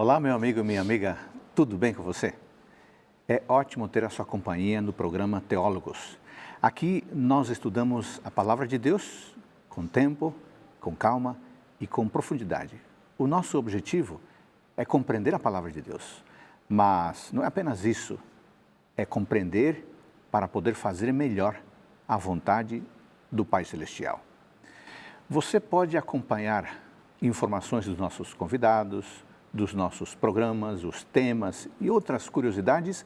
Olá, meu amigo e minha amiga, tudo bem com você? É ótimo ter a sua companhia no programa Teólogos. Aqui nós estudamos a Palavra de Deus com tempo, com calma e com profundidade. O nosso objetivo é compreender a Palavra de Deus, mas não é apenas isso, é compreender para poder fazer melhor a vontade do Pai Celestial. Você pode acompanhar informações dos nossos convidados, dos nossos programas, os temas e outras curiosidades,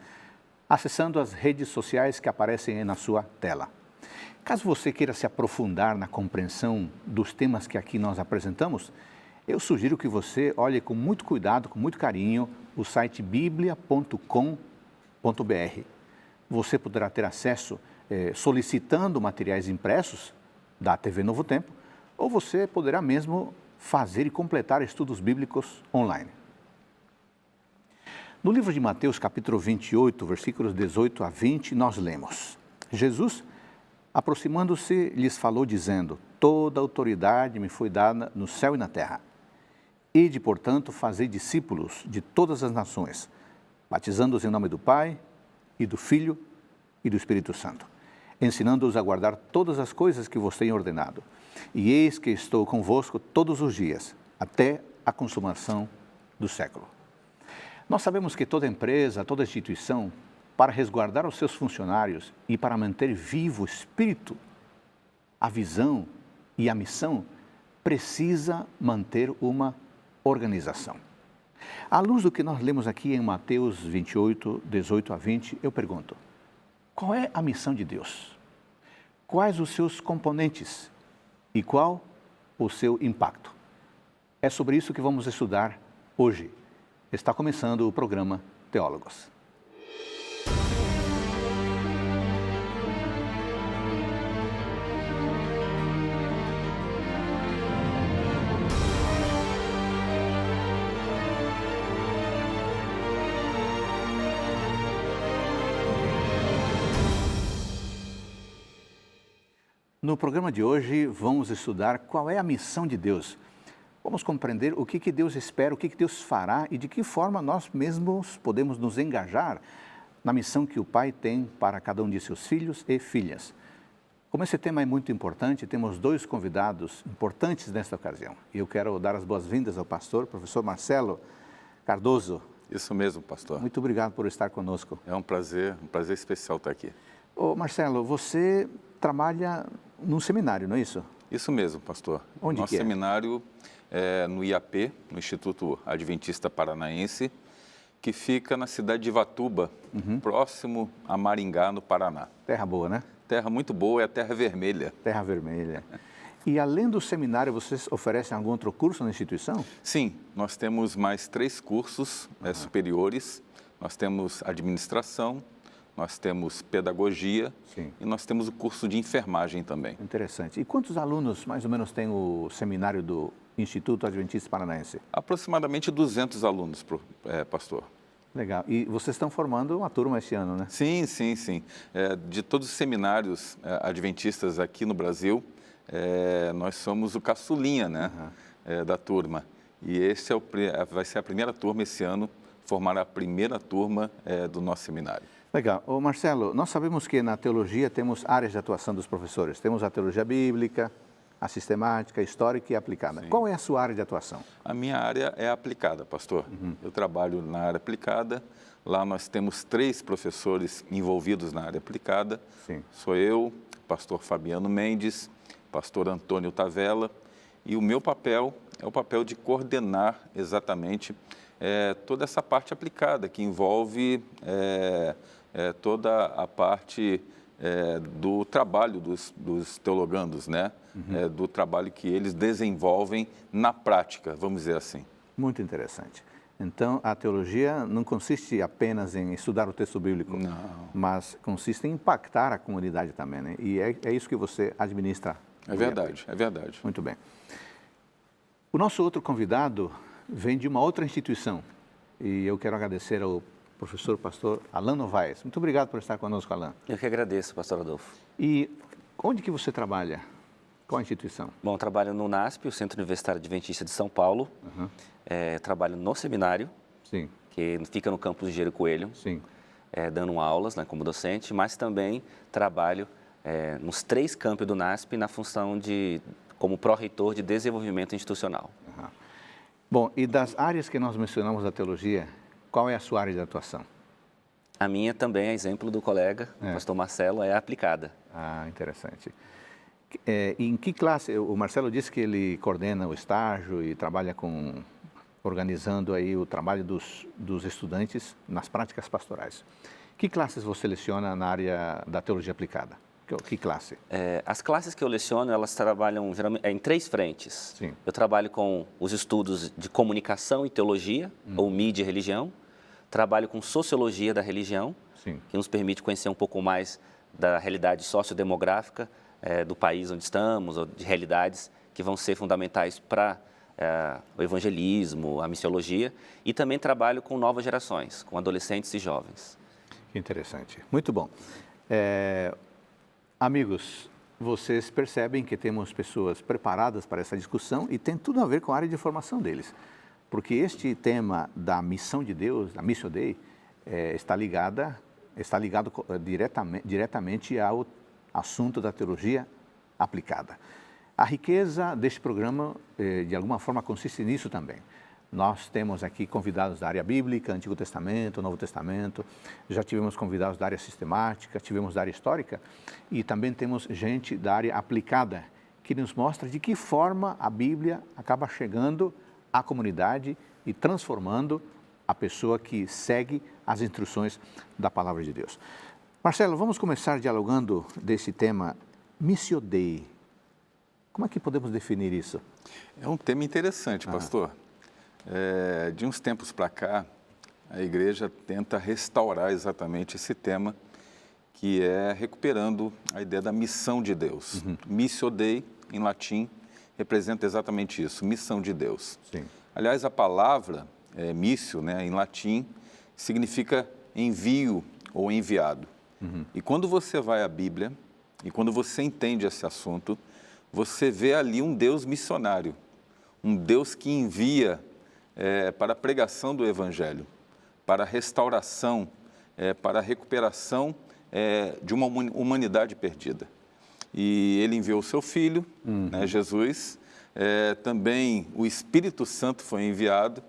acessando as redes sociais que aparecem aí na sua tela. Caso você queira se aprofundar na compreensão dos temas que aqui nós apresentamos, eu sugiro que você olhe com muito cuidado, com muito carinho, o site biblia.com.br. Você poderá ter acesso solicitando materiais impressos da TV Novo Tempo, ou você poderá mesmo fazer e completar estudos bíblicos online. No livro de Mateus, capítulo 28, versículos 18 a 20, nós lemos: Jesus, aproximando-se, lhes falou dizendo: toda autoridade me foi dada no céu e na terra. Ide, portanto, fazei discípulos de todas as nações, batizando-os em nome do Pai, e do Filho, e do Espírito Santo, ensinando-os a guardar todas as coisas que vos tenho ordenado. E eis que estou convosco todos os dias, até a consumação do século. Nós sabemos que toda empresa, toda instituição, para resguardar os seus funcionários e para manter vivo o espírito, a visão e a missão, precisa manter uma organização. À luz do que nós lemos aqui em Mateus 28, 18 a 20, eu pergunto: qual é a missão de Deus? Quais os seus componentes? E qual o seu impacto? É sobre isso que vamos estudar hoje. Está começando o programa Teólogos. No programa de hoje, vamos estudar qual é a missão de Deus. Vamos compreender o que Deus espera, o que Deus fará e de que forma nós mesmos podemos nos engajar na missão que o Pai tem para cada um de seus filhos e filhas. Como esse tema é muito importante, temos dois convidados importantes nesta ocasião. E eu quero dar as boas-vindas ao pastor, professor Marcelo Cardoso. Isso mesmo, pastor. Muito obrigado por estar conosco. É um prazer especial estar aqui. Ô Marcelo, você trabalha num seminário, não é isso? Isso mesmo, pastor. Onde Nosso que é? seminário é no IAP, no Instituto Adventista Paranaense, que fica na cidade de Ivatuba, próximo a Maringá, no Paraná. Terra boa, né? Terra muito boa, é a Terra Vermelha. Terra Vermelha. E além do seminário, vocês oferecem algum outro curso na instituição? Sim, nós temos mais 3 cursos superiores. Nós temos administração, nós temos pedagogia. Sim. E nós temos o curso de enfermagem também. Interessante. E quantos alunos, mais ou menos, tem o seminário do Instituto Adventista Paranaense? Aproximadamente 200 alunos, pastor. Legal. E vocês estão formando uma turma esse ano, né? Sim, sim, sim. De todos os seminários adventistas aqui no Brasil, nós somos o caçulinha, né, da turma. E esse vai ser a primeira turma esse ano, formar a primeira turma do nosso seminário. Legal. Ô Marcelo, nós sabemos que na teologia temos áreas de atuação dos professores. Temos a teologia bíblica, a sistemática, a histórica e a aplicada. Sim. Qual é a sua área de atuação? A minha área é aplicada, pastor. Eu trabalho na área aplicada. Lá nós temos 3 professores envolvidos na área aplicada. Sim. Sou eu, pastor Fabiano Mendes, pastor Antônio Tavella. E o meu papel é o papel de coordenar exatamente toda essa parte aplicada, que envolve toda a parte do trabalho dos teologandos, né? Do trabalho que eles desenvolvem na prática, vamos dizer assim. Muito interessante. Então, a teologia não consiste apenas em estudar o texto bíblico, Não. mas consiste em impactar a comunidade também, né? E é isso que você administra. É verdade, é verdade. Muito bem. O nosso outro convidado vem de uma outra instituição e eu quero agradecer ao professor pastor Alan Novaes. Muito obrigado por estar conosco, Alan. Eu que agradeço, pastor Adolfo. E onde que você trabalha? Qual a instituição? Bom, eu trabalho no NASP, o Centro Universitário Adventista de São Paulo. Trabalho no seminário Sim, que fica no campus Engenheiro Coelho, sim. dando aulas, né, como docente, mas também trabalho nos 3 campi do NASP na função como pró-reitor de desenvolvimento institucional. Bom, e das áreas que nós mencionamos da teologia, qual é a sua área de atuação? A minha também, a exemplo do colega, o pastor Marcelo, é aplicada. Ah, interessante. Em que classe, o Marcelo disse que ele coordena o estágio e trabalha organizando aí o trabalho dos estudantes nas práticas pastorais. Que classes você leciona na área da teologia aplicada? Que classe? As classes que eu leciono, elas trabalham geralmente em 3 frentes. Sim. Eu trabalho com os estudos de comunicação e teologia, ou mídia e religião. Trabalho com sociologia da religião, Sim. que nos permite conhecer um pouco mais da realidade sociodemográfica do país onde estamos, ou de realidades que vão ser fundamentais para o evangelismo, a missiologia. E também trabalho com novas gerações, com adolescentes e jovens. Que interessante. Muito bom. Amigos, vocês percebem que temos pessoas preparadas para essa discussão e tem tudo a ver com a área de formação deles. Porque este tema da missão de Deus, da Missio Dei, está ligado diretamente ao assunto da teologia aplicada. A riqueza deste programa, de alguma forma, consiste nisso também. Nós temos aqui convidados da área bíblica, Antigo Testamento, Novo Testamento, já tivemos convidados da área sistemática, tivemos da área histórica e também temos gente da área aplicada, que nos mostra de que forma a Bíblia acaba chegando à comunidade e transformando a pessoa que segue as instruções da Palavra de Deus. Marcelo, vamos começar dialogando desse tema Missio Dei. Como é que podemos definir isso? É um tema interessante, pastor. De uns tempos para cá, a igreja tenta restaurar exatamente esse tema, que é recuperando a ideia da missão de Deus. Missio Dei, em latim, representa exatamente isso, missão de Deus. Sim. Aliás, a palavra missio, né, em latim, significa envio ou enviado. E quando você vai à Bíblia, e quando você entende esse assunto, você vê ali um Deus missionário, um Deus que envia para a pregação do Evangelho, para a restauração, para a recuperação de uma humanidade perdida. E ele enviou o seu Filho, né, Jesus, também o Espírito Santo foi enviado,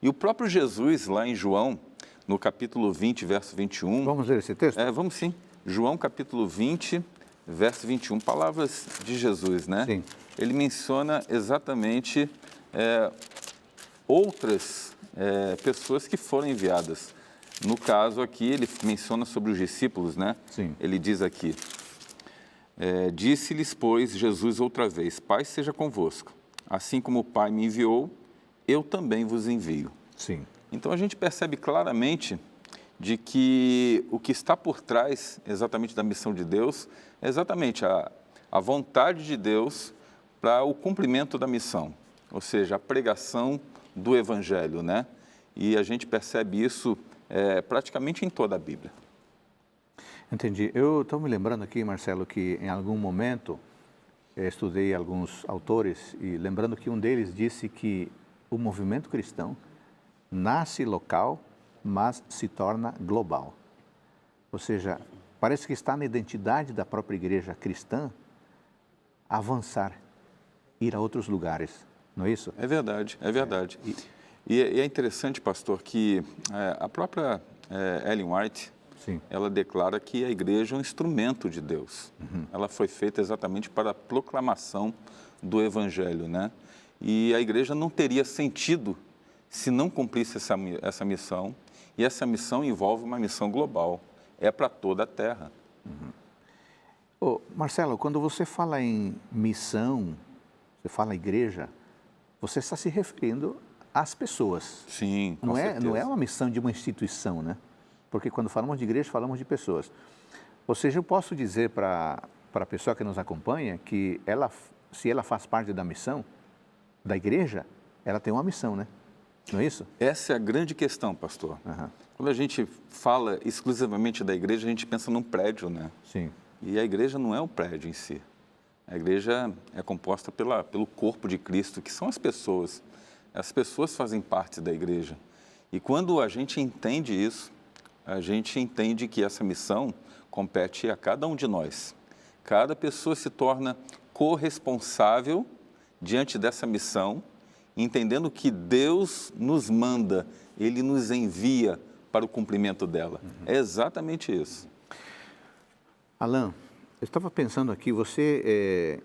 e o próprio Jesus, lá em João, no capítulo 20, verso 21... Vamos ler esse texto? Vamos sim. João, capítulo 20, verso 21, palavras de Jesus, né? Sim. Ele menciona exatamente outras pessoas que foram enviadas. No caso aqui, ele menciona sobre os discípulos, né? Sim. Ele diz aqui, disse-lhes, pois, Jesus outra vez, Pai seja convosco, assim como o Pai me enviou, eu também vos envio. Sim. Então, a gente percebe claramente de que o que está por trás exatamente da missão de Deus é exatamente a vontade de Deus para o cumprimento da missão, ou seja, a pregação do Evangelho, né? E a gente percebe isso praticamente em toda a Bíblia. Entendi. Eu estou me lembrando aqui, Marcelo, que em algum momento estudei alguns autores e lembrando que um deles disse que o movimento cristão nasce local, mas se torna global. Ou seja, parece que está na identidade da própria igreja cristã avançar, ir a outros lugares, não é isso? É verdade, é verdade. E é interessante, pastor, que a própria Ellen White, Sim. ela declara que a igreja é um instrumento de Deus. Ela foi feita exatamente para a proclamação do Evangelho, né? E a igreja não teria sentido se não cumprisse essa missão, e essa missão envolve uma missão global, é para toda a terra. Marcelo, quando você fala em missão, você fala igreja, você está se referindo às pessoas. Sim, com certeza. Não é uma missão de uma instituição, né? Porque quando falamos de igreja, falamos de pessoas. Ou seja, eu posso dizer para a pessoa que nos acompanha que se ela faz parte da missão da igreja, ela tem uma missão, né? Não é isso? Essa é a grande questão, pastor. Quando a gente fala exclusivamente da igreja, a gente pensa num prédio, né? Sim. E a igreja não é o prédio em si. A igreja é composta pelo corpo de Cristo, que são as pessoas. As pessoas fazem parte da igreja. E quando a gente entende isso, a gente entende que essa missão compete a cada um de nós. Cada pessoa se torna corresponsável diante dessa missão, entendendo que Deus nos manda, Ele nos envia para o cumprimento dela. É exatamente isso. Alan, eu estava pensando aqui, você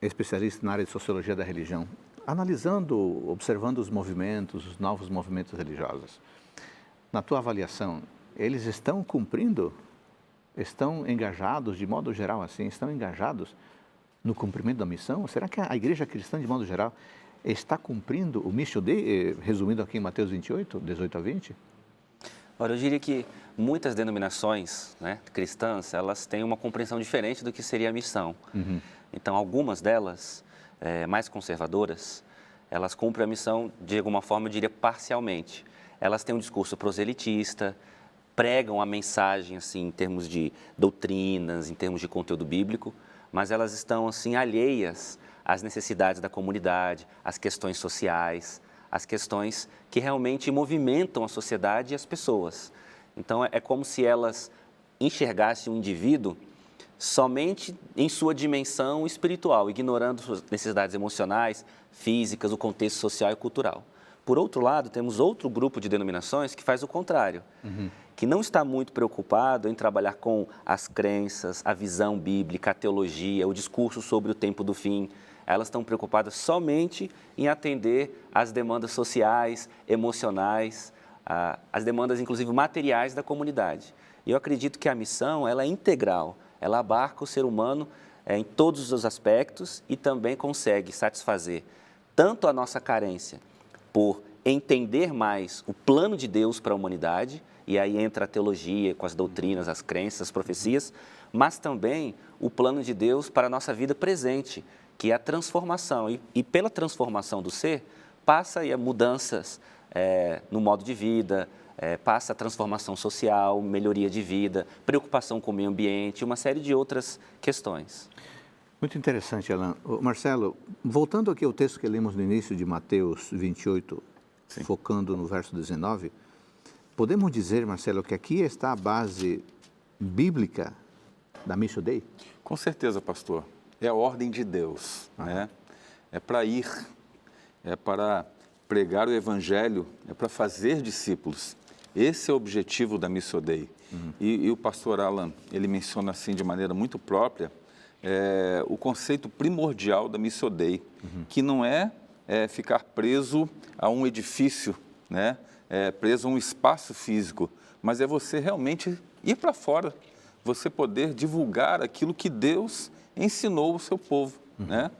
é especialista na área de sociologia da religião, analisando, observando os movimentos, os novos movimentos religiosos. Na tua avaliação, eles estão cumprindo, estão engajados, de modo geral assim, estão engajados no cumprimento da missão? Será que a igreja cristã, de modo geral, está cumprindo o Missio Dei, resumindo aqui em Mateus 28, 18 a 20? Olha, eu diria que muitas denominações, né, cristãs, elas têm uma compreensão diferente do que seria a missão. Então, algumas delas, mais conservadoras, elas cumprem a missão, de alguma forma, eu diria, parcialmente. Elas têm um discurso proselitista, pregam a mensagem, assim, em termos de doutrinas, em termos de conteúdo bíblico, mas elas estão, assim, alheias às necessidades da comunidade, às questões sociais, às questões que realmente movimentam a sociedade e as pessoas. Então, é como se elas enxergassem o indivíduo somente em sua dimensão espiritual, ignorando suas necessidades emocionais, físicas, o contexto social e cultural. Por outro lado, temos outro grupo de denominações que faz o contrário, que não está muito preocupado em trabalhar com as crenças, a visão bíblica, a teologia, o discurso sobre o tempo do fim. Elas estão preocupadas somente em atender às demandas sociais, emocionais, as demandas, inclusive, materiais da comunidade. E eu acredito que a missão, ela é integral, ela abarca o ser humano em todos os aspectos e também consegue satisfazer tanto a nossa carência por entender mais o plano de Deus para a humanidade, e aí entra a teologia com as doutrinas, as crenças, as profecias, mas também o plano de Deus para a nossa vida presente, que é a transformação. E pela transformação do ser, passa aí a mudanças no modo de vida, passa a transformação social, melhoria de vida, preocupação com o meio ambiente, uma série de outras questões. Muito interessante, Alan. Marcelo, voltando aqui ao texto que lemos no início de Mateus 28, Sim. focando no verso 19, podemos dizer, Marcelo, que aqui está a base bíblica da Missio Dei? Com certeza, pastor. É a ordem de Deus, né? É para ir, é para pregar o Evangelho, é para fazer discípulos. Esse é o objetivo da Missio Dei. E o pastor Alan, ele menciona assim de maneira muito própria, o conceito primordial da Missio Dei, que não é ficar preso a um edifício, né? Preso a um espaço físico, mas é você realmente ir para fora, você poder divulgar aquilo que Deus ensinou ao seu povo, né?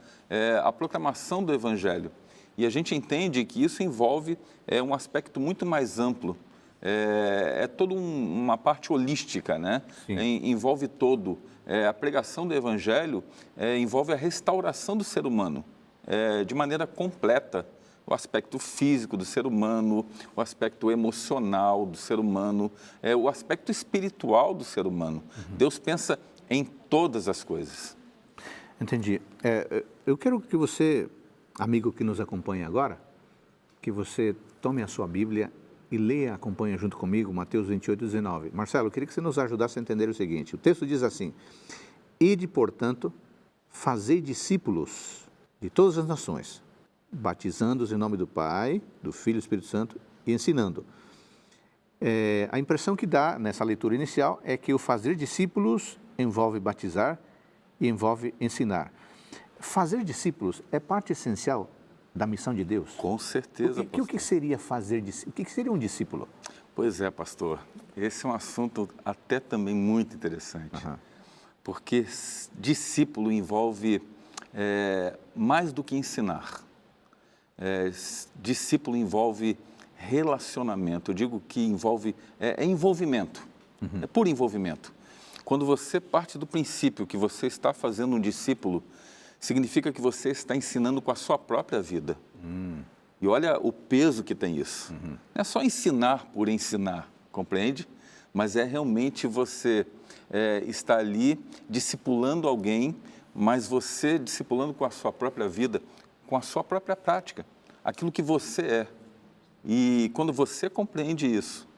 A proclamação do Evangelho. E a gente entende que isso envolve um aspecto muito mais amplo, toda uma parte holística, né? Envolve todo. A pregação do Evangelho envolve a restauração do ser humano de maneira completa. O aspecto físico do ser humano, o aspecto emocional do ser humano, o aspecto espiritual do ser humano. Deus pensa em todas as coisas. Entendi. Eu quero que você, amigo que nos acompanha agora, que você tome a sua Bíblia e leia, acompanha junto comigo, Mateus 28, 19. Marcelo, eu queria que você nos ajudasse a entender o seguinte. O texto diz assim: Ide, portanto, fazei discípulos de todas as nações, batizando-os em nome do Pai, do Filho e do Espírito Santo e ensinando. A impressão que dá nessa leitura inicial é que o fazer discípulos envolve batizar e envolve ensinar. Fazer discípulos é parte essencial da missão de Deus? Com certeza, pastor. O que seria fazer discípulo? O que seria um discípulo? Pois é, pastor. Esse é um assunto até também muito interessante. Porque discípulo envolve mais do que ensinar. Discípulo envolve relacionamento. Eu digo que envolve envolvimento. É por envolvimento. Quando você parte do princípio que você está fazendo um discípulo, significa que você está ensinando com a sua própria vida. E olha o peso que tem isso. Não é só ensinar por ensinar, compreende? Mas é realmente você estar ali discipulando alguém, mas você discipulando com a sua própria vida, com a sua própria prática, aquilo que você é. E quando você compreende isso,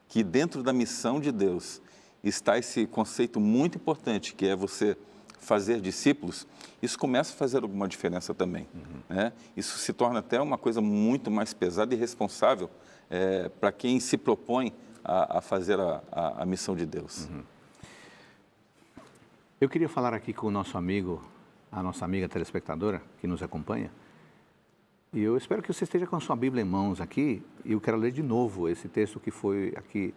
que dentro da missão de Deus está esse conceito muito importante, que é você fazer discípulos, isso começa a fazer alguma diferença também. Né? Isso se torna até uma coisa muito mais pesada e responsável para quem se propõe a fazer a missão de Deus. Eu queria falar aqui com o nosso amigo, a nossa amiga telespectadora que nos acompanha, e eu espero que você esteja com a sua Bíblia em mãos aqui, e eu quero ler de novo esse texto que foi aqui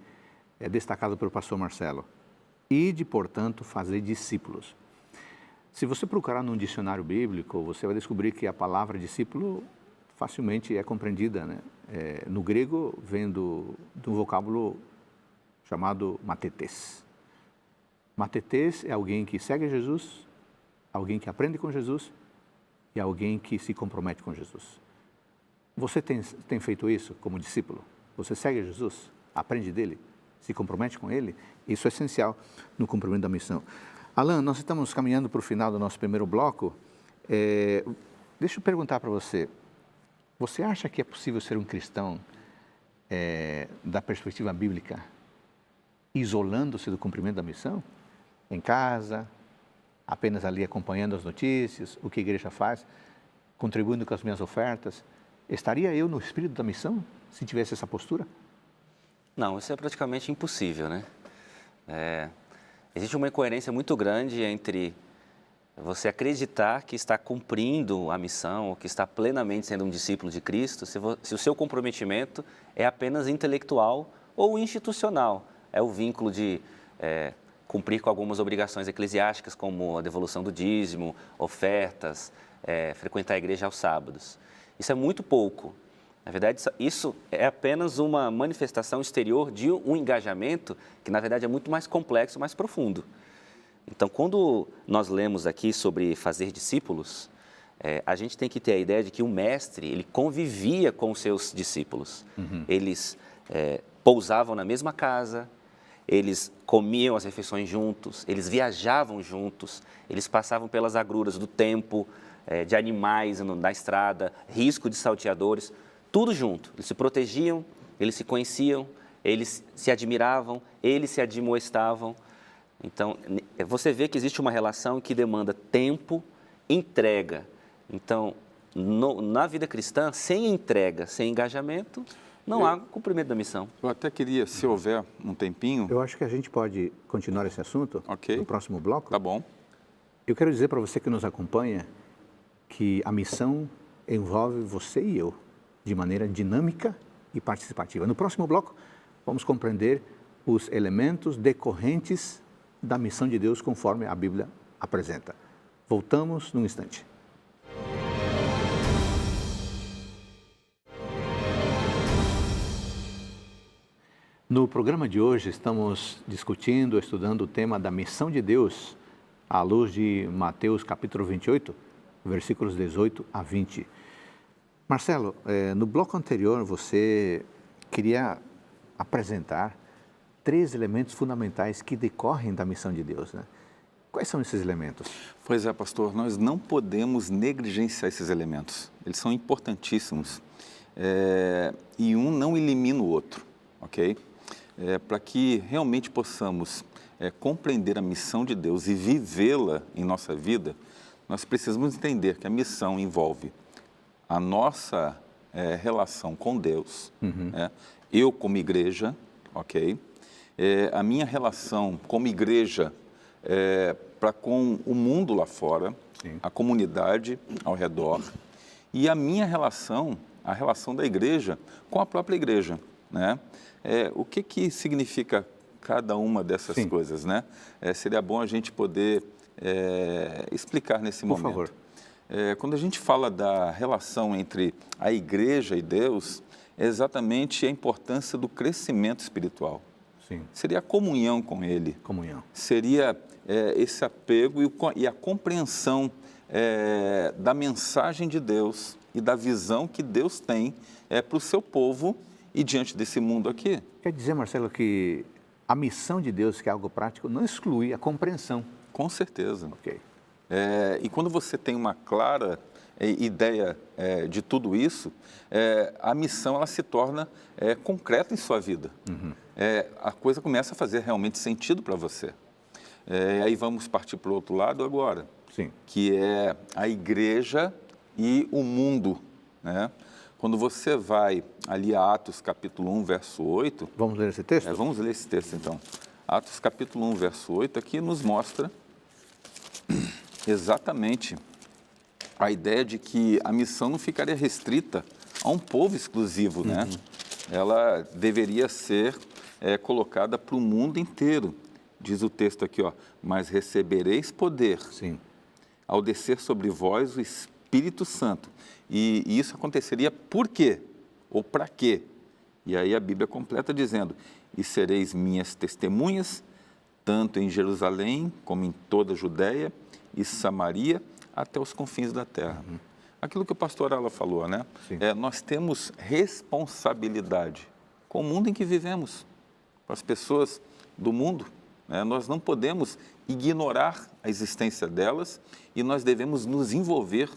destacado pelo pastor Marcelo. Ide, portanto, fazer discípulos. Se você procurar num dicionário bíblico, você vai descobrir que a palavra discípulo facilmente é compreendida, né? No grego, vem do vocábulo chamado matetes. Matetes é alguém que segue Jesus, alguém que aprende com Jesus e alguém que se compromete com Jesus. Você tem feito isso como discípulo? Você segue Jesus, aprende dele, se compromete com ele? Isso é essencial no cumprimento da missão. Alan, nós estamos caminhando para o final do nosso primeiro bloco. Deixa eu perguntar para você. Você acha que é possível ser um cristão da perspectiva bíblica, isolando-se do cumprimento da missão? Em casa, apenas ali acompanhando as notícias, o que a igreja faz, contribuindo com as minhas ofertas. Estaria eu no espírito da missão se tivesse essa postura? Não, isso é praticamente impossível, né? Existe uma incoerência muito grande entre você acreditar que está cumprindo a missão, ou que está plenamente sendo um discípulo de Cristo, se o seu comprometimento é apenas intelectual ou institucional. É o vínculo de cumprir com algumas obrigações eclesiásticas, como a devolução do dízimo, ofertas, frequentar a igreja aos sábados. Isso é muito pouco. Na verdade, isso é apenas uma manifestação exterior de um engajamento que, na verdade, é muito mais complexo, mais profundo. Então, quando nós lemos aqui sobre fazer discípulos, a gente tem que ter a ideia de que o mestre, ele convivia com os seus discípulos. Eles pousavam na mesma casa, eles comiam as refeições juntos, eles viajavam juntos, eles passavam pelas agruras do tempo, de animais na estrada, risco de salteadores, tudo junto. Eles se protegiam, eles se conheciam, eles se admiravam, eles se admoestavam. Então, você vê que existe uma relação que demanda tempo, entrega. Então, na vida cristã, sem entrega, sem engajamento, não há cumprimento da missão. Eu até queria, se houver um tempinho... Eu acho que a gente pode continuar esse assunto no próximo bloco. Tá bom. Eu quero dizer para você que nos acompanha que a missão envolve você e eu, de maneira dinâmica e participativa. No próximo bloco, vamos compreender os elementos decorrentes da missão de Deus conforme a Bíblia apresenta. Voltamos num instante. No programa de hoje estamos discutindo, estudando o tema da missão de Deus à luz de Mateus capítulo 28, versículos 18 a 20. Marcelo, no bloco anterior você queria apresentar 3 elementos fundamentais que decorrem da missão de Deus, né? Quais são esses elementos? Pois é, pastor, nós não podemos negligenciar esses elementos. Eles são importantíssimos. E um não elimina o outro, ok? Para que realmente possamos compreender a missão de Deus e vivê-la em nossa vida, nós precisamos entender que a missão envolve a nossa relação com Deus, eu como igreja, ok? A minha relação como igreja para com o mundo lá fora, Sim. a comunidade ao redor, e a minha relação, a relação da igreja com a própria igreja, né? O que significa cada uma dessas Sim. coisas, né? Seria bom a gente poder explicar nesse momento. Por favor. Quando a gente fala da relação entre a igreja e Deus, é exatamente a importância do crescimento espiritual. Sim. Seria a comunhão com Ele. Comunhão. Seria esse apego e a compreensão da mensagem de Deus e da visão que Deus tem para o seu povo e diante desse mundo aqui. Quer dizer, Marcelo, que a missão de Deus, que é algo prático, não exclui a compreensão. Com certeza. Ok. E quando você tem uma clara ideia de tudo isso, a missão ela se torna concreta em sua vida. A coisa começa a fazer realmente sentido para você. Aí vamos partir para o outro lado agora, Sim. que é a igreja e o mundo, né? Quando você vai ali a Atos capítulo 1, verso 8... Vamos ler esse texto? Vamos ler esse texto então. Atos capítulo 1, verso 8, aqui nos mostra exatamente a ideia de que a missão não ficaria restrita a um povo exclusivo, né? Ela deveria ser colocada para o mundo inteiro. Diz o texto aqui, ó, mas recebereis poder Sim. ao descer sobre vós o Espírito Santo. E isso aconteceria por quê? Ou para quê? E aí a Bíblia completa dizendo, e sereis minhas testemunhas, tanto em Jerusalém, como em toda a Judéia e Samaria, até os confins da terra. Aquilo que o pastor Ala falou, né? Nós temos responsabilidade com o mundo em que vivemos, com as pessoas do mundo. Nós não podemos ignorar a existência delas e nós devemos nos envolver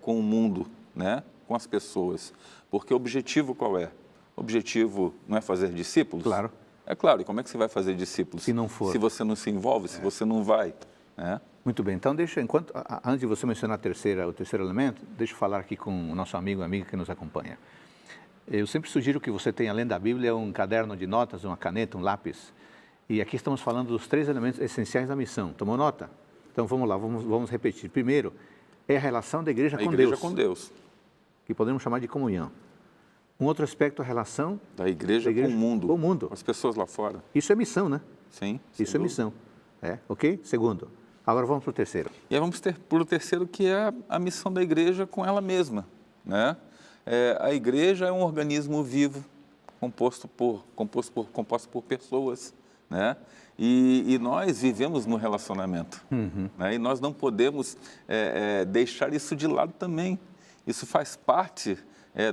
com o mundo, né? Com as pessoas. Porque o objetivo qual é? O objetivo não é fazer discípulos? Claro. É claro, e como é que você vai fazer discípulos? Se não for. Se você não se envolve, se você não vai. Né? Muito bem, então antes de você mencionar o terceiro elemento, deixa eu falar aqui com o nosso amigo e amiga que nos acompanha. Eu sempre sugiro que você tenha, além da Bíblia, um caderno de notas, uma caneta, um lápis. E aqui estamos falando dos 3 elementos essenciais da missão. Tomou nota? Então vamos lá, vamos repetir. Primeiro, é a relação da igreja com Deus. A igreja com Deus. Que podemos chamar de comunhão. Um outro aspecto é a relação da igreja com o mundo. Com o mundo. Com as pessoas lá fora. Isso é missão, né? Sim. Isso é missão. Ok? Segundo. Agora vamos para o terceiro. E aí vamos para o terceiro, que é a missão da igreja com ela mesma. Né? A igreja é um organismo vivo, composto por pessoas. Né? E nós vivemos no relacionamento. Né? E nós não podemos deixar isso de lado também. Isso faz parte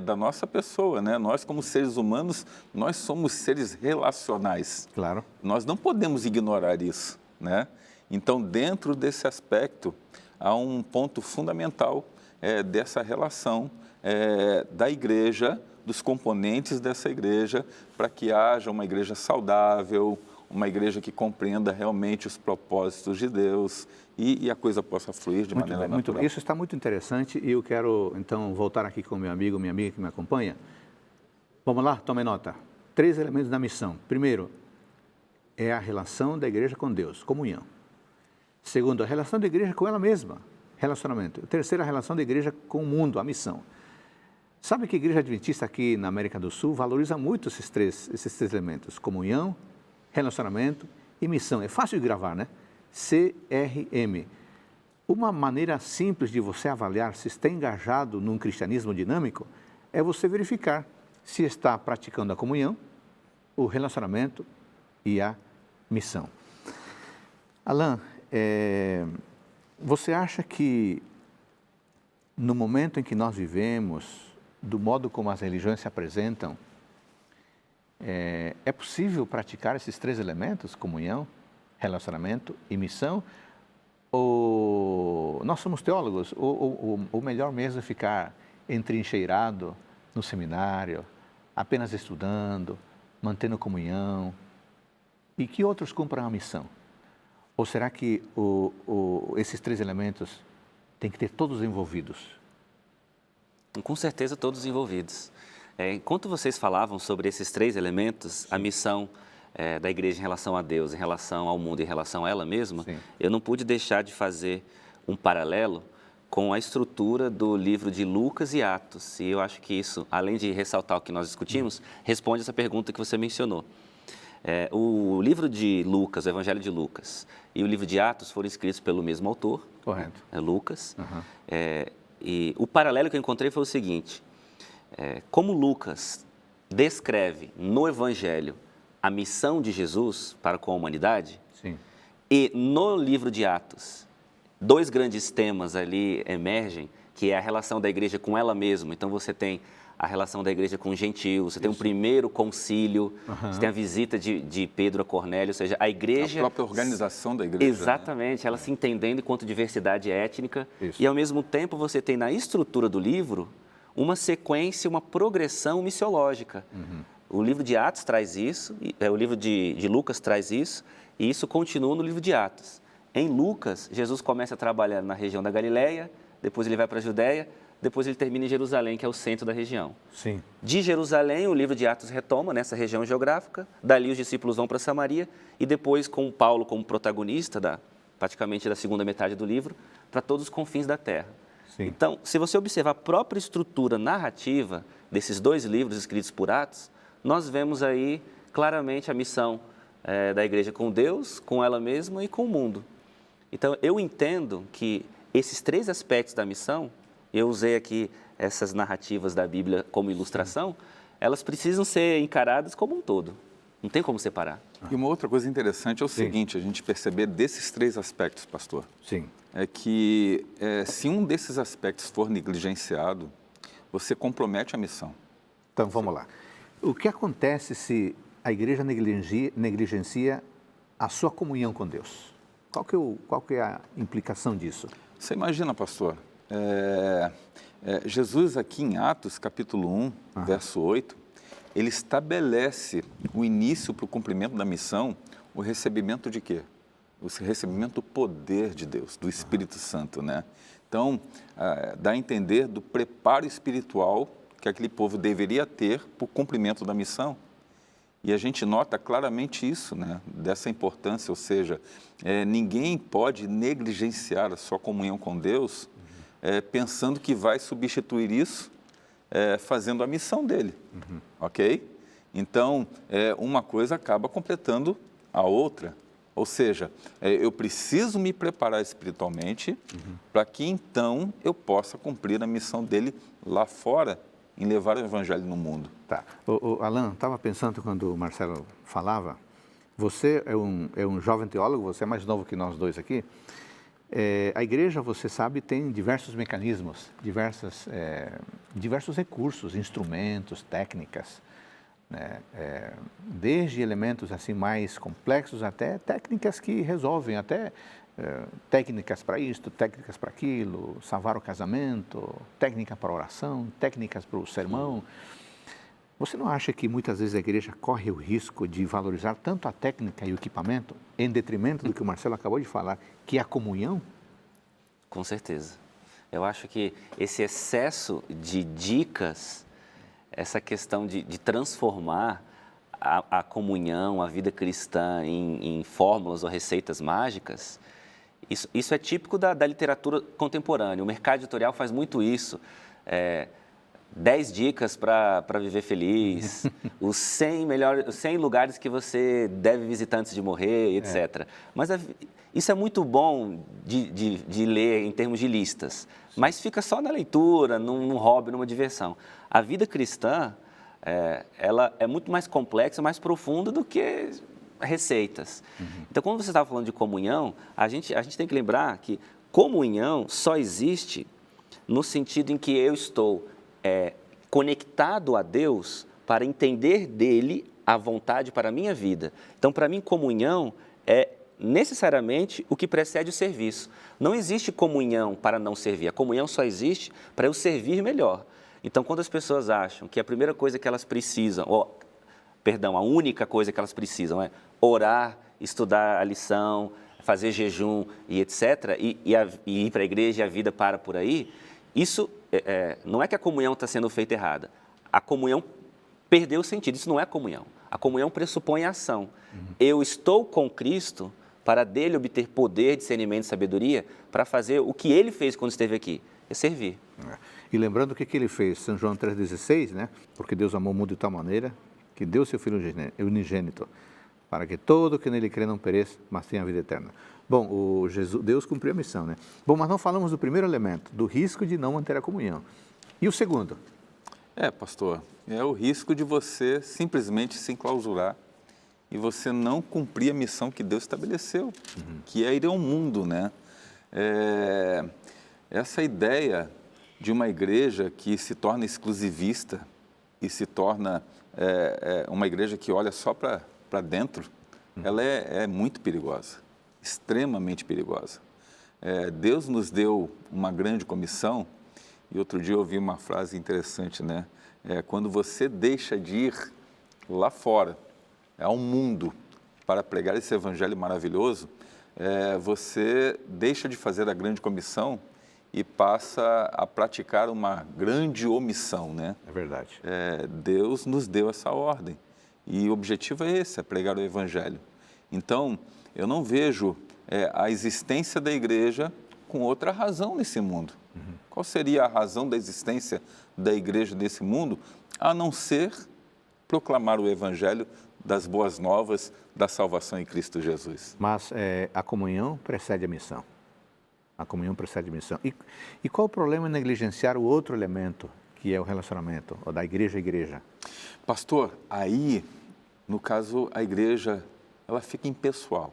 da nossa pessoa, né? Nós, como seres humanos, nós somos seres relacionais. Claro. Nós não podemos ignorar isso, né? Então, dentro desse aspecto, há um ponto fundamental dessa relação da igreja, dos componentes dessa igreja, para que haja uma igreja saudável, uma igreja que compreenda realmente os propósitos de Deus e a coisa possa fluir de maneira natural. Muito bem. Isso está muito interessante e eu quero, então, voltar aqui com meu amigo, minha amiga que me acompanha. Vamos lá, tome nota. 3 elementos da missão. Primeiro, é a relação da igreja com Deus, comunhão. Segundo, a relação da igreja com ela mesma, relacionamento. Terceiro, a relação da igreja com o mundo, a missão. Sabe que a igreja adventista aqui na América do Sul valoriza muito esses três elementos, comunhão, relacionamento e missão. É fácil de gravar, né? CRM. Uma maneira simples de você avaliar se está engajado num cristianismo dinâmico é você verificar se está praticando a comunhão, o relacionamento e a missão. Alain, você acha que no momento em que nós vivemos, do modo como as religiões se apresentam, é possível praticar esses 3 elementos, comunhão, relacionamento e missão? Ou nós somos teólogos, ou melhor mesmo ficar entrincheirado no seminário, apenas estudando, mantendo comunhão, e que outros cumpram a missão? Ou será que esses 3 elementos têm que ter todos envolvidos? Com certeza todos envolvidos. Enquanto vocês falavam sobre esses 3 elementos, a missão da igreja em relação a Deus, em relação ao mundo, em relação a ela mesma, Sim. eu não pude deixar de fazer um paralelo com a estrutura do livro de Lucas e Atos. E eu acho que isso, além de ressaltar o que nós discutimos, responde essa pergunta que você mencionou. O livro de Lucas, o Evangelho de Lucas, e o livro de Atos foram escritos pelo mesmo autor, Correto. Lucas. Uhum. E o paralelo que eu encontrei foi o seguinte: como Lucas descreve no Evangelho a missão de Jesus para com a humanidade, Sim. e no livro de Atos, 2 grandes temas ali emergem, que é a relação da igreja com ela mesma. Então você tem a relação da igreja com os gentios, você tem um primeiro concílio, você tem a visita de Pedro a Cornélio, ou seja, a igreja... A própria organização da igreja. Exatamente, ela se entendendo enquanto diversidade étnica. Isso. E, ao mesmo tempo, você tem na estrutura do livro uma sequência, uma progressão missiológica. O livro de Atos traz isso, o livro de Lucas traz isso, e isso continua no livro de Atos. Em Lucas, Jesus começa a trabalhar na região da Galileia, depois ele vai para a Judéia, depois ele termina em Jerusalém, que é o centro da região. Sim. De Jerusalém, o livro de Atos retoma nessa região geográfica, dali os discípulos vão para Samaria, e depois, com Paulo como protagonista, praticamente da segunda metade do livro, para todos os confins da terra. Sim. Então, se você observar a própria estrutura narrativa desses dois livros escritos por Atos, nós vemos aí claramente a missão da igreja com Deus, com ela mesma e com o mundo. Então, eu entendo que esses três aspectos da missão, eu usei aqui essas narrativas da Bíblia como ilustração, elas precisam ser encaradas como um todo. Não tem como separar. E uma outra coisa interessante é o seguinte, a gente perceber desses três aspectos, pastor. Sim. É que se um desses aspectos for negligenciado, você compromete a missão. Então, vamos lá. O que acontece se a igreja negligencia a sua comunhão com Deus? Qual que é a implicação disso? Você imagina, pastor, Jesus aqui em Atos, capítulo 1, verso 8, ele estabelece o início para o cumprimento da missão, o recebimento de quê? O recebimento do poder de Deus, do Espírito Santo, né? Então, dá a entender do preparo espiritual que aquele povo deveria ter para o cumprimento da missão. E a gente nota claramente isso, né? Dessa importância, ou seja, ninguém pode negligenciar a sua comunhão com Deus pensando que vai substituir isso fazendo a missão dele, ok? Então, uma coisa acaba completando a outra. Ou seja, eu preciso me preparar espiritualmente para que então eu possa cumprir a missão dele lá fora, em levar o evangelho no mundo. Tá. Alan, estava pensando quando o Marcelo falava, você é um jovem teólogo, você é mais novo que nós dois aqui. A igreja, você sabe, tem diversos mecanismos, diversos recursos, instrumentos, técnicas, né? Desde elementos assim mais complexos até técnicas que resolvem, até técnicas para isto, técnicas para aquilo, salvar o casamento, técnica para oração, técnicas para o sermão. Você não acha que muitas vezes a igreja corre o risco de valorizar tanto a técnica e o equipamento em detrimento do que o Marcelo acabou de falar, que é a comunhão? Com certeza. Eu acho que esse excesso de dicas, essa questão de transformar a comunhão, a vida cristã em fórmulas ou receitas mágicas, isso é típico da literatura contemporânea. O mercado editorial faz muito isso. 10 dicas para viver feliz, os 100 lugares que você deve visitar antes de morrer, etc. Mas isso é muito bom de ler em termos de listas, mas fica só na leitura, num hobby, numa diversão. A vida cristã, ela é muito mais complexa, mais profunda do que receitas. Então, quando você estava falando de comunhão, a gente tem que lembrar que comunhão só existe no sentido em que eu estou conectado a Deus para entender dele a vontade para a minha vida. Então, para mim, comunhão é necessariamente o que precede o serviço. Não existe comunhão para não servir. A comunhão só existe para eu servir melhor. Então, quando as pessoas acham que a primeira coisa que elas precisam, a única coisa que elas precisam é orar, estudar a lição, fazer jejum e etc., e ir para a igreja e a vida para por aí, isso não é que a comunhão está sendo feita errada. A comunhão perdeu o sentido, isso não é comunhão. A comunhão pressupõe ação. Eu estou com Cristo para dele obter poder, discernimento e sabedoria para fazer o que ele fez quando esteve aqui, é servir. E lembrando o que ele fez, São João 3,16, né? Porque Deus amou o mundo de tal maneira que deu seu Filho unigênito, para que todo que nele crê não pereça, mas tenha a vida eterna. Bom, Deus cumpriu a missão, né? Bom, mas não falamos do primeiro elemento, do risco de não manter a comunhão. E o segundo? Pastor, é o risco de você simplesmente se enclausurar e você não cumprir a missão que Deus estabeleceu, que é ir ao mundo, né? Essa ideia de uma igreja que se torna exclusivista e se torna uma igreja que olha só para dentro, ela é muito perigosa, extremamente perigosa. Deus nos deu uma grande comissão, e outro dia eu ouvi uma frase interessante, né? Quando você deixa de ir lá fora, ao mundo, para pregar esse evangelho maravilhoso, você deixa de fazer a grande comissão e passa a praticar uma grande omissão, né? É verdade. Deus nos deu essa ordem e o objetivo é esse, é pregar o evangelho. Então, eu não vejo a existência da igreja com outra razão nesse mundo. Qual seria a razão da existência da igreja nesse mundo, a não ser proclamar o evangelho das boas novas da salvação em Cristo Jesus? Mas a comunhão precede a missão. A comunhão precede a missão. E qual o problema em negligenciar o outro elemento, que é o relacionamento, ou da igreja a igreja? Pastor, aí, no caso, a igreja, ela fica impessoal.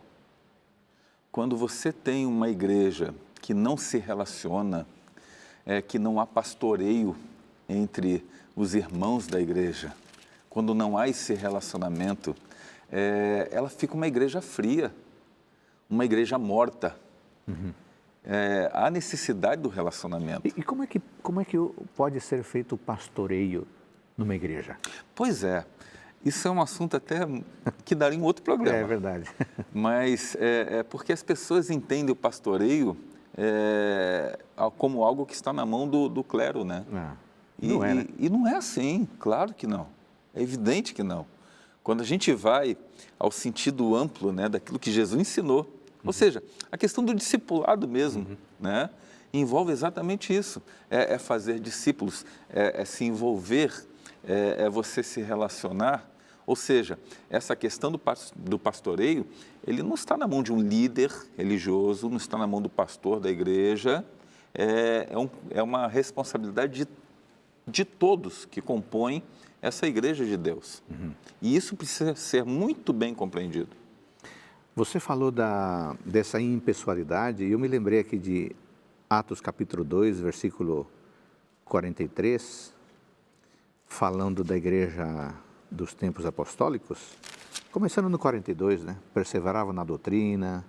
Quando você tem uma igreja que não se relaciona, que não há pastoreio entre os irmãos da igreja, quando não há esse relacionamento, ela fica uma igreja fria, uma igreja morta. Há necessidade do relacionamento. E como é que pode ser feito o pastoreio numa igreja? Pois é, isso é um assunto até que daria um outro programa. É verdade. Mas porque as pessoas entendem o pastoreio como algo que está na mão do clero, né? Não é, né? E não é assim, claro que não. É evidente que não. Quando a gente vai ao sentido amplo, né, daquilo que Jesus ensinou, ou seja, a questão do discipulado mesmo, né, envolve exatamente isso. É fazer discípulos, é se envolver, é você se relacionar. Ou seja, essa questão do pastoreio, ele não está na mão de um líder religioso, não está na mão do pastor da igreja, é uma responsabilidade de todos que compõem essa igreja de Deus. E isso precisa ser muito bem compreendido. Você falou dessa impessoalidade, e eu me lembrei aqui de Atos capítulo 2, versículo 43, falando da igreja dos tempos apostólicos, começando no 42, né? Perseveravam na doutrina,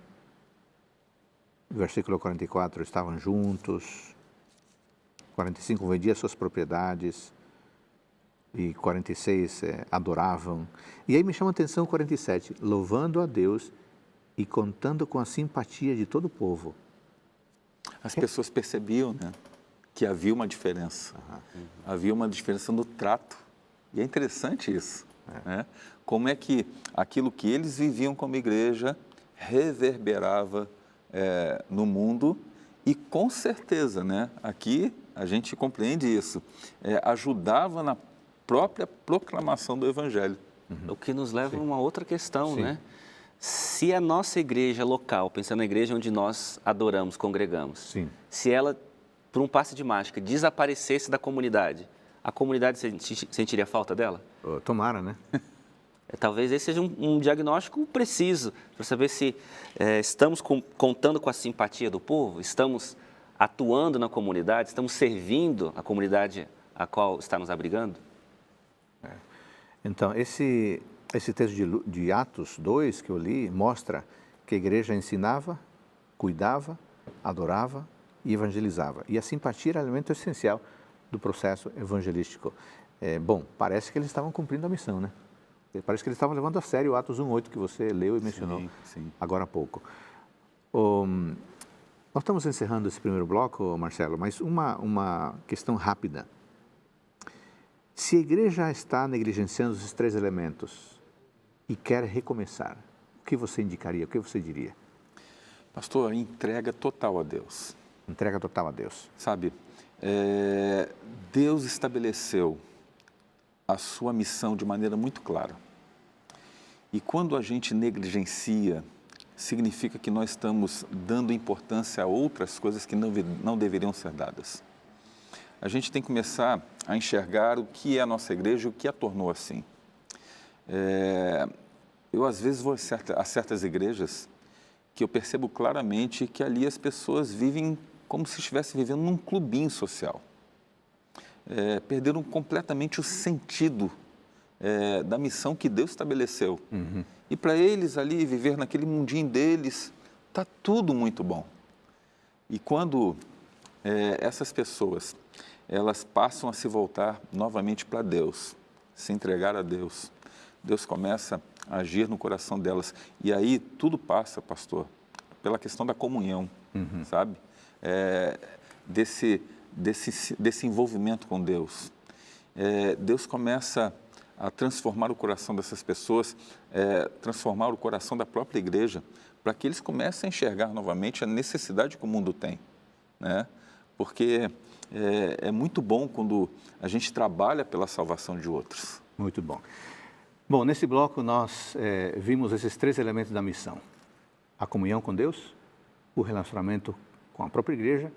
versículo 44, estavam juntos, 45, vendiam suas propriedades, e 46, adoravam. E aí me chama a atenção o 47, louvando a Deus e contando com a simpatia de todo o povo. As pessoas percebiam, né, que havia uma diferença. Havia uma diferença no trato. E é interessante isso. Né? Como é que aquilo que eles viviam como igreja reverberava no mundo e, com certeza, né, aqui a gente compreende isso, ajudava na própria proclamação do Evangelho. O que nos leva a uma outra questão, né? Se a nossa igreja local, pensando na igreja onde nós adoramos, congregamos, se ela, por um passe de mágica, desaparecesse da comunidade, a comunidade sentiria falta dela? Tomara, né? Talvez esse seja um diagnóstico preciso para saber se estamos contando com a simpatia do povo, estamos atuando na comunidade, estamos servindo a comunidade a qual está nos abrigando. Então, esse texto de Atos 2 que eu li mostra que a igreja ensinava, cuidava, adorava e evangelizava. E a simpatia era elemento essencial do processo evangelístico. Bom, parece que eles estavam cumprindo a missão, né? Parece que eles estavam levando a sério o Atos 1:8 que você leu e mencionou agora há pouco. Nós estamos encerrando esse primeiro bloco, Marcelo, mas uma questão rápida. Se a igreja está negligenciando esses três elementos e quer recomeçar, o que você indicaria, o que você diria? Pastor, entrega total a Deus. Entrega total a Deus. Sabe, Deus estabeleceu a sua missão de maneira muito clara. E quando a gente negligencia, significa que nós estamos dando importância a outras coisas que não deveriam ser dadas. A gente tem que começar a enxergar o que é a nossa igreja e o que a tornou assim. Eu, às vezes, vou a certas igrejas que eu percebo claramente que ali as pessoas vivem como se estivessem vivendo num clubinho social. perderam completamente o sentido da missão que Deus estabeleceu. E para eles ali, viver naquele mundinho deles, está tudo muito bom. E quando essas pessoas, elas passam a se voltar novamente para Deus, se entregar a Deus, Deus começa a agir no coração delas. E aí tudo passa, pastor, pela questão da comunhão, sabe? Desse envolvimento com Deus. Deus começa a transformar o coração dessas pessoas, transformar o coração da própria igreja, para que eles comecem a enxergar novamente a necessidade que o mundo tem, né? Porque é muito bom quando a gente trabalha pela salvação de outros. Muito bom. Bom, nesse bloco nós vimos esses 3 elementos da missão. A comunhão com Deus, o relacionamento com a própria igreja,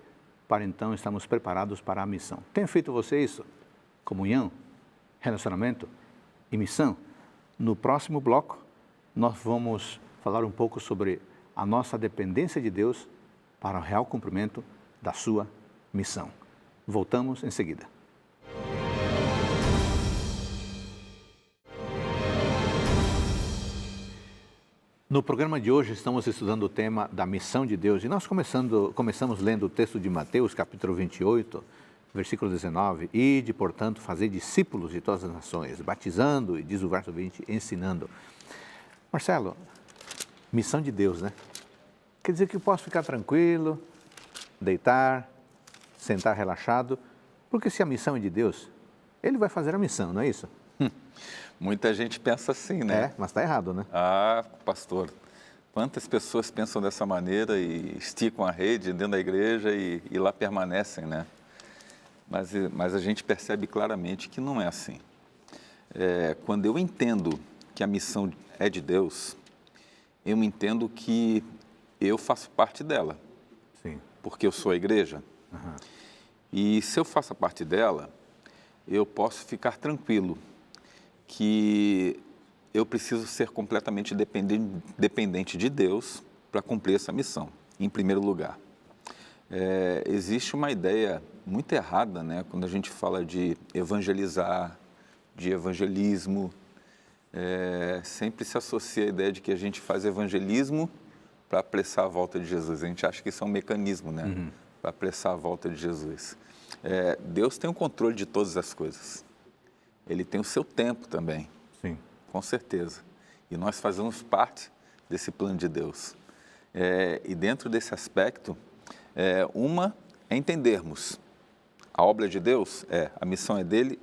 para então estarmos preparados para a missão. Tem feito você isso? Comunhão, relacionamento e missão? No próximo bloco, nós vamos falar um pouco sobre a nossa dependência de Deus para o real cumprimento da sua missão. Voltamos em seguida. No programa de hoje estamos estudando o tema da missão de Deus e nós começamos lendo o texto de Mateus, capítulo 28, versículo 19. Ide, portanto, fazer discípulos de todas as nações, batizando, e diz o verso 20, ensinando. Marcelo, missão de Deus, né? Quer dizer que eu posso ficar tranquilo, deitar, sentar relaxado, porque se a missão é de Deus, Ele vai fazer a missão, não é isso? Muita gente pensa assim, né? Mas está errado, né? Ah, pastor, quantas pessoas pensam dessa maneira e esticam a rede dentro da igreja e lá permanecem, né? Mas a gente percebe claramente que não é assim. Quando eu entendo que a missão é de Deus, eu entendo que eu faço parte dela. Sim. Porque eu sou a igreja. E se eu faço parte dela, eu posso ficar tranquilo que eu preciso ser completamente dependente de Deus para cumprir essa missão, em primeiro lugar. Existe uma ideia muito errada, né, quando a gente fala de evangelizar, de evangelismo. Sempre se associa a ideia de que a gente faz evangelismo para apressar a volta de Jesus. A gente acha que isso é um mecanismo, né, para apressar a volta de Jesus. Deus tem o controle de todas as coisas. Ele tem o seu tempo também. Sim. Com certeza. E nós fazemos parte desse plano de Deus. E dentro desse aspecto, uma é entendermos a obra de Deus, a missão é dele,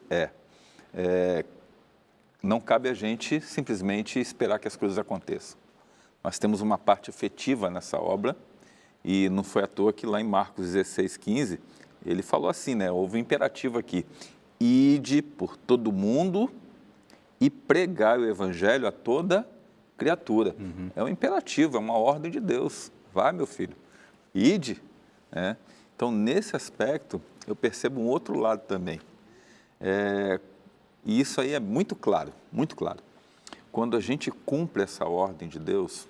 não cabe a gente simplesmente esperar que as coisas aconteçam. Nós temos uma parte efetiva nessa obra e não foi à toa que lá em Marcos 16:15, ele falou assim, né? Houve um imperativo aqui. Ide por todo mundo e pregai o evangelho a toda criatura. É um imperativo, é uma ordem de Deus. Vai, meu filho, ide. Então, nesse aspecto, eu percebo um outro lado também. E isso aí é muito claro, muito claro. Quando a gente cumpre essa ordem de Deus,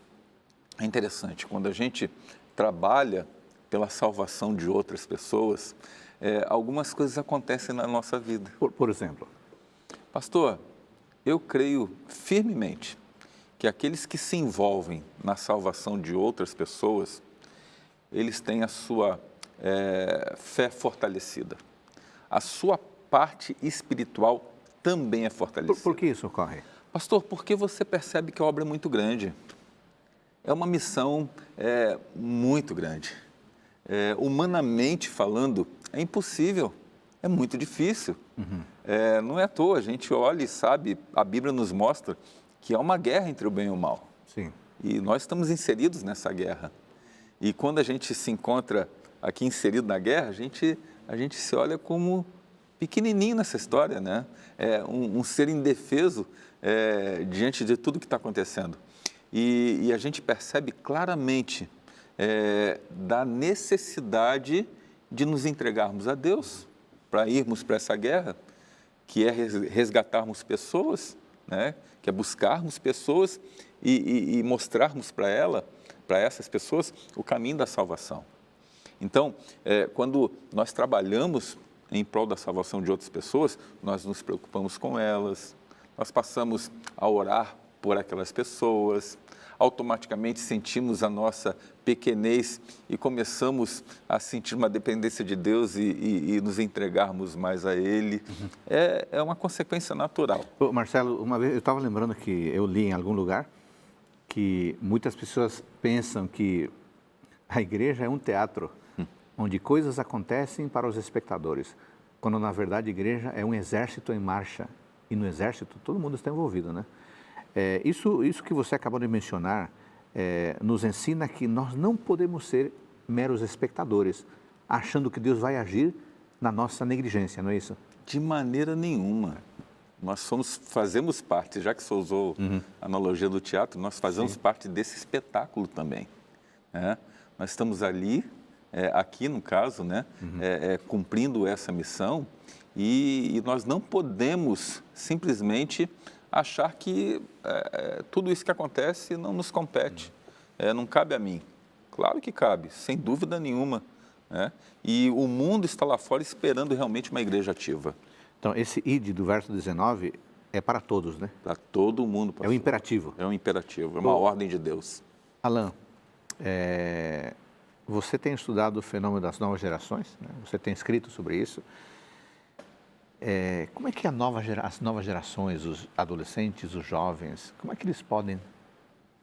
é interessante, quando a gente trabalha pela salvação de outras pessoas, algumas coisas acontecem na nossa vida. Por exemplo? Pastor, eu creio firmemente que aqueles que se envolvem na salvação de outras pessoas, eles têm a sua fé fortalecida. A sua parte espiritual também é fortalecida. Por que isso ocorre? Pastor, porque você percebe que a obra é muito grande. É uma missão muito grande. Humanamente falando, é impossível, é muito difícil. Não é à toa, a gente olha e sabe, a Bíblia nos mostra que há uma guerra entre o bem e o mal. Sim. E nós estamos inseridos nessa guerra. E quando a gente se encontra aqui inserido na guerra, a gente se olha como pequenininho nessa história, né? Um ser indefeso diante de tudo que está acontecendo. E a gente percebe claramente da necessidade de nos entregarmos a Deus para irmos para essa guerra, que é resgatarmos pessoas, né? Que é buscarmos pessoas e mostrarmos para essas pessoas, o caminho da salvação. Então, quando nós trabalhamos em prol da salvação de outras pessoas, nós nos preocupamos com elas, nós passamos a orar por aquelas pessoas, automaticamente sentimos a nossa pequenez e começamos a sentir uma dependência de Deus e nos entregarmos mais a Ele. É uma consequência natural. Ô, Marcelo, uma vez eu estava lembrando que eu li em algum lugar que muitas pessoas pensam que a igreja é um teatro onde coisas acontecem para os espectadores, quando na verdade a igreja é um exército em marcha e no exército todo mundo está envolvido, né? Isso que você acabou de mencionar nos ensina que nós não podemos ser meros espectadores, achando que Deus vai agir na nossa negligência, não é isso? De maneira nenhuma. Nós fazemos parte, já que você usou a analogia do teatro, nós fazemos parte desse espetáculo também. Né? Nós estamos ali, aqui no caso, né, cumprindo essa missão e nós não podemos simplesmente achar que tudo isso que acontece não nos compete, não cabe a mim. Claro que cabe, sem dúvida nenhuma. Né? E o mundo está lá fora esperando realmente uma igreja ativa. Então, esse id do verso 19 é para todos, né? Para todo mundo, pastor. É um imperativo. É um imperativo, é uma ordem de Deus. Alan, você tem estudado o fenômeno das novas gerações, né? Você tem escrito sobre isso. Como é que as novas gerações, os adolescentes, os jovens, como é que eles podem,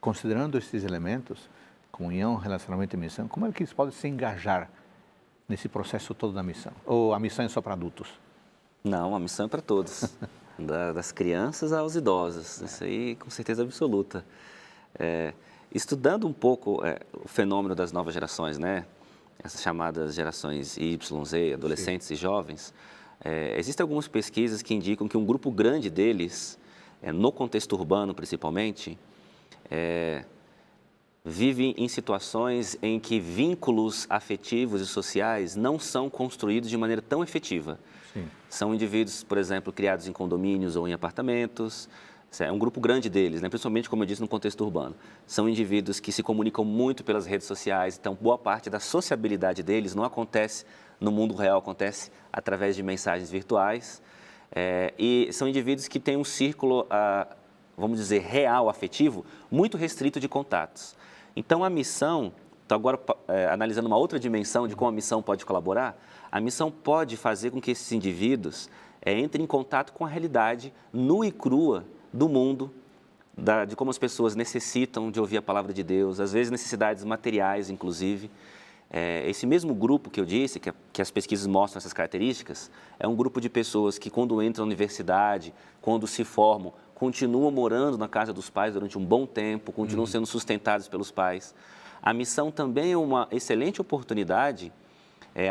considerando esses elementos, comunhão, relacionamento e missão, como é que eles podem se engajar nesse processo todo da missão? Ou a missão é só para adultos? Não, a missão é para todos, das crianças aos idosos, isso aí com certeza absoluta. Estudando um pouco o fenômeno das novas gerações, né? Essas chamadas gerações Y, Z, adolescentes e jovens, existem algumas pesquisas que indicam que um grupo grande deles, no contexto urbano principalmente, vive em situações em que vínculos afetivos e sociais não são construídos de maneira tão efetiva. Sim. São indivíduos, por exemplo, criados em condomínios ou em apartamentos. É um grupo grande deles, né? Principalmente, como eu disse, no contexto urbano. São indivíduos que se comunicam muito pelas redes sociais, então boa parte da sociabilidade deles não acontece no mundo real, acontece através de mensagens virtuais. E são indivíduos que têm um círculo, vamos dizer, real, afetivo, muito restrito de contatos. Então, a missão, então agora analisando uma outra dimensão de como a missão pode colaborar, a missão pode fazer com que esses indivíduos entrem em contato com a realidade nua e crua do mundo, de como as pessoas necessitam de ouvir a palavra de Deus, às vezes necessidades materiais, inclusive. Esse mesmo grupo que eu disse, que as pesquisas mostram essas características, é um grupo de pessoas que, quando entram na universidade, quando se formam, continuam morando na casa dos pais durante um bom tempo, continuam sendo sustentados pelos pais. A missão também é uma excelente oportunidade,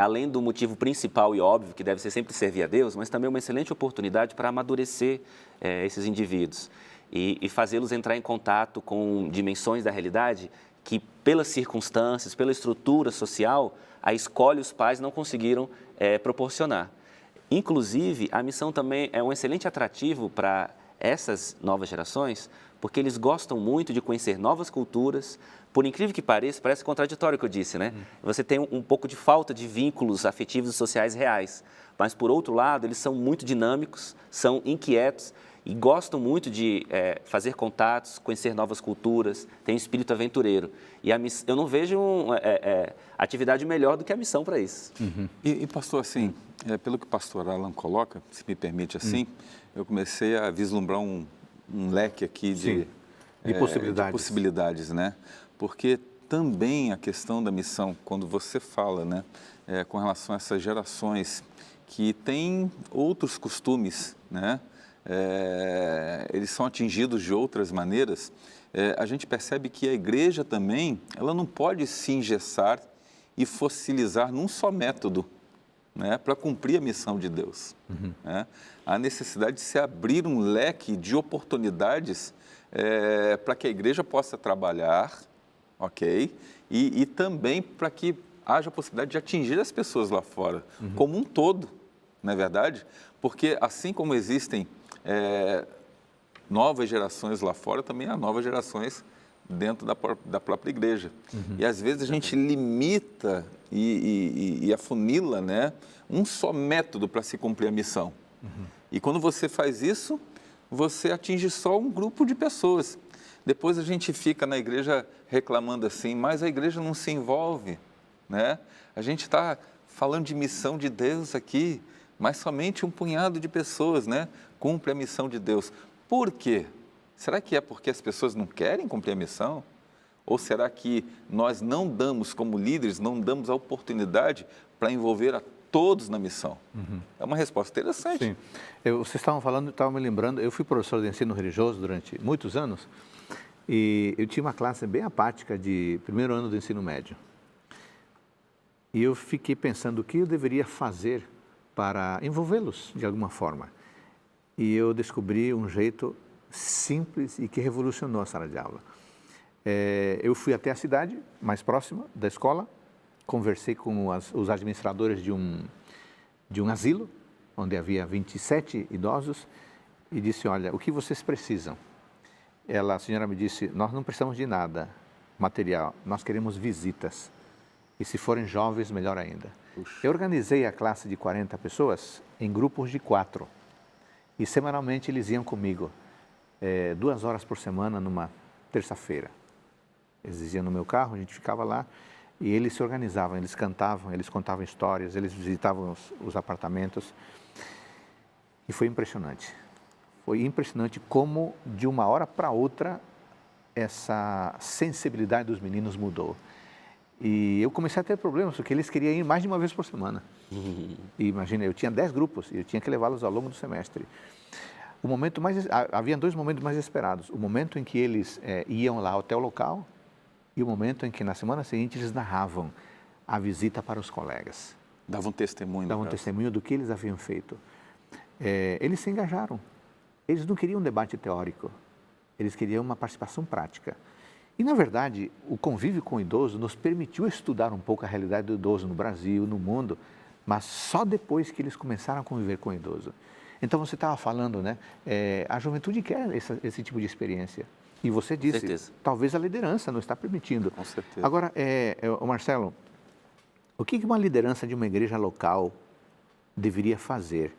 além do motivo principal e óbvio, que deve ser sempre servir a Deus, mas também uma excelente oportunidade para amadurecer esses indivíduos e fazê-los entrar em contato com dimensões da realidade que, pelas circunstâncias, pela estrutura social, a escola e os pais não conseguiram proporcionar. Inclusive, a missão também é um excelente atrativo para essas novas gerações, porque eles gostam muito de conhecer novas culturas. Por incrível que pareça, parece contraditório o que eu disse, né? Você tem um pouco de falta de vínculos afetivos e sociais reais, mas, por outro lado, eles são muito dinâmicos, são inquietos e gostam muito de fazer contatos, conhecer novas culturas, têm um espírito aventureiro. E eu não vejo atividade melhor do que a missão para isso. E pastor, assim, pelo que o pastor Alan coloca, se me permite assim, eu comecei a vislumbrar um leque aqui de possibilidades, né? Porque também a questão da missão, quando você fala, né, com relação a essas gerações que têm outros costumes, né? Eles são atingidos de outras maneiras, a gente percebe que a igreja também, ela não pode se engessar e fossilizar num só método, né, para cumprir a missão de Deus. Né? Há necessidade de se abrir um leque de oportunidades para que a igreja possa trabalhar, ok? E também para que haja a possibilidade de atingir as pessoas lá fora, como um todo, não é verdade? Porque assim como existem novas gerações lá fora, também há novas gerações dentro da própria igreja. E às vezes a gente limita e afunila, né, um só método para se cumprir a missão. E quando você faz isso, você atinge só um grupo de pessoas. Depois a gente fica na igreja reclamando assim, mas a igreja não se envolve, né? A gente está falando de missão de Deus aqui, mas somente um punhado de pessoas, né, cumpre a missão de Deus. Por quê? Será que é porque as pessoas não querem cumprir a missão? Ou será que nós não damos, como líderes, não damos a oportunidade para envolver a todos na missão? É uma resposta interessante. Sim. Vocês estavam falando, estava me lembrando, eu fui professor de ensino religioso durante muitos anos e eu tinha uma classe bem apática de primeiro ano do ensino médio. E eu fiquei pensando o que eu deveria fazer para envolvê-los de alguma forma. E eu descobri um jeito simples e que revolucionou a sala de aula. Eu fui até a cidade mais próxima da escola, conversei com os administradores de um asilo, onde havia 27 idosos, e disse, olha, o que vocês precisam? A senhora me disse, nós não precisamos de nada material, nós queremos visitas. E se forem jovens, melhor ainda. Eu organizei a classe de 40 pessoas em grupos de 4. E semanalmente eles iam comigo, 2 horas por semana, numa terça-feira. Eles iam no meu carro, a gente ficava lá, e eles se organizavam, eles cantavam, eles contavam histórias, eles visitavam os apartamentos. E foi impressionante. Foi impressionante como, de uma hora para outra, essa sensibilidade dos meninos mudou. E eu comecei a ter problemas, porque eles queriam ir mais de uma vez por semana. E imagina, eu tinha 10 grupos e eu tinha que levá-los ao longo do semestre. Havia 2 momentos mais esperados. O momento em que eles iam lá até o local e o momento em que, na semana seguinte, eles narravam a visita para os colegas. Davam testemunho. Davam testemunho do que eles haviam feito. Eles se engajaram. Eles não queriam um debate teórico. Eles queriam uma participação prática. E, na verdade, o convívio com o idoso nos permitiu estudar um pouco a realidade do idoso no Brasil, no mundo, mas só depois que eles começaram a conviver com o idoso. Então, você estava falando, né? A juventude quer esse tipo de experiência. E você disse, talvez a liderança não está permitindo. Com certeza. Agora, Marcelo, o que uma liderança de uma igreja local deveria fazer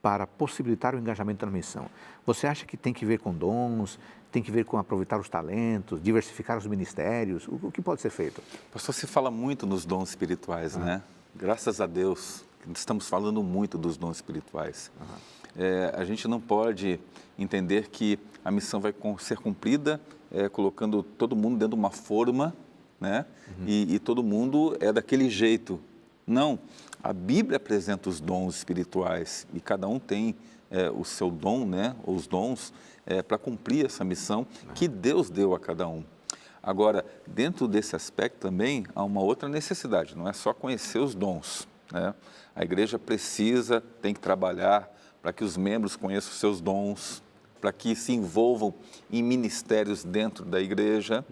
para possibilitar o engajamento na missão? Você acha que tem que ver com dons, tem que ver com aproveitar os talentos, diversificar os ministérios? O que pode ser feito? Pastor, se fala muito nos dons espirituais, né? Graças a Deus, estamos falando muito dos dons espirituais. A gente não pode entender que a missão vai ser cumprida colocando todo mundo dentro de uma forma, né? E todo mundo é daquele jeito. Não, a Bíblia apresenta os dons espirituais e cada um tem o seu dom, né? Os dons para cumprir essa missão que Deus deu a cada um. Agora, dentro desse aspecto também há uma outra necessidade, não é só conhecer os dons, né? A igreja tem que trabalhar para que os membros conheçam os seus dons, para que se envolvam em ministérios dentro da igreja,